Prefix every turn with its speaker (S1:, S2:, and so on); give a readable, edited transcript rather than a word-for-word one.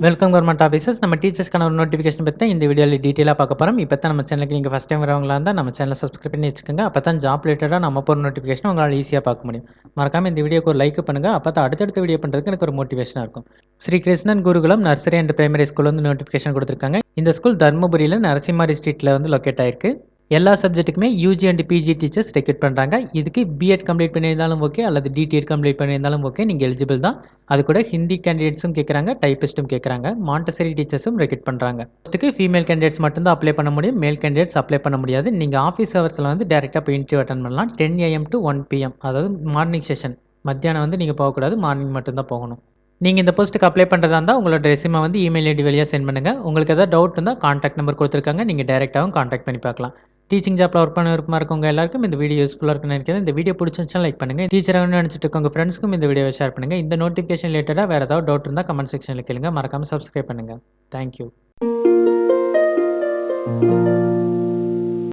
S1: Welcome government officers. நம்ம டீச்சர்ஸ்க்கான ஒரு notification பத்தி தான் இந்த வீடியோல டீட்டெயிலா பார்க்க போறோம். இப்போ தான் நம்ம சேனலுக்கு நீங்க ஃபர்ஸ்ட் டைம் வரவங்களா இருந்தா நம்ம சேனலை சப்ஸ்கிரைப் பண்ணி வச்சுக்கோங்க. அப்போ தான் ஜாப் ரிலேட்டடா நம்ம போகிற நோட்டிஃபிகேஷன் உங்களால் ஈஸியாக பார்க்க முடியும். மறக்காம இந்த வீடியோக்கு ஒரு லைக் பண்ணுங்க. அப்போ தான் அடுத்தடுத்த வீடியோ பண்ணுறதுக்கு எனக்கு ஒரு மோட்டிவேஷனாக இருக்கும். ஸ்ரீ கிருஷ்ணன் குருகுலம் நர்சரி அண்ட் பிரைமரி ஸ்கூல் வந்து நோட்டிஃபிகேஷன் கொடுத்துருக்காங்க. இந்த ஸ்கூல் தர்மபுரியில் நரசிம்மாரி ஸ்ட்ரீட்டில் வந்து லொக்கேட் ஆயிருக்கு. எல்லா சப்ஜெக்ட்டுக்குமே UG and PG teachers recruit பண்ணுறாங்க. இதுக்கு பிஎட் கம்ப்ளீட் பண்ணியிருந்தாலும் ஓகே, அல்லது டிடிஎட் கம்ப்ளீட் பண்ணியிருந்தாலும் ஓகே, நீங்கள் எலிஜிபிள் தான். அது கூட ஹிந்தி கேண்டிடேட்ஸும் கேட்குறாங்க, டைப்பிஸ்ட்டும் கேட்குறாங்க, மாண்டசரி டீச்சர்ஸும் ரெக்ரூட் பண்ணுறாங்க. ஃபஸ்ட்டுக்கு ஃபீமேல் கேண்டிடேட்ஸ் மட்டும்தான் அப்ளை பண்ண முடியும், மேல் கேண்டிடேட்ஸ் அப்ளை பண்ண முடியாது. நீங்கள் ஆஃபீஸ் ஹவர்ஸில் வந்து டேரெக்டாக போய் இன்டர்வியூ அட்டன் பண்ணலாம். 10 AM to 1 PM, அதாவது மார்னிங் செஷன். மத்தியானம் வந்து நீங்கள் போகக்கூடாது, மார்னிங் மட்டும்தான் போகணும். நீங்கள் இந்த போஸ்ட்டுக்கு அப்ளை பண்ணுறதா இருந்தால் உங்களோட ரெஸ்யூமை வந்து இமெயில் ஐடி வழியாக சென்ட் பண்ணுங்கள். உங்களுக்கு ஏதாவது டவுட் இருந்தால் கான்டாக்ட் நம்பர் கொடுத்துருக்காங்க, நீங்கள் டேரெக்டாகவும் கான்டாக்ட் பண்ணி பார்க்கலாம். டீச்சிங் ஜாப்ல ஒர்க் பண்ண விருப்பமாக இருக்கவங்க எல்லாருக்கும் இந்த வீடியோ யூஸ்ஃபுல்லாக இருக்குன்னு நினைக்கிறேன். இந்த வீடியோ பிடிச்சிருந்துச்சுன்னா லைக் பண்ணுங்கள். டீச்சராக நினச்சிட்டு இருக்கவங்க ஃப்ரெண்ட்ஸ்க்கும் இந்த வீடியோவை ஷேர் பண்ணுங்கள். இந்த நோட்டிஃபிகேஷன் ரிலேட்டடாக வேறு ஏதாவது டவுட் இருந்தால் கமெண்ட் செக்ஷனில் கேளுங்க. மறக்காமல் சப்ஸ்கிரைப் பண்ணுங்கள். தேங்க்யூ.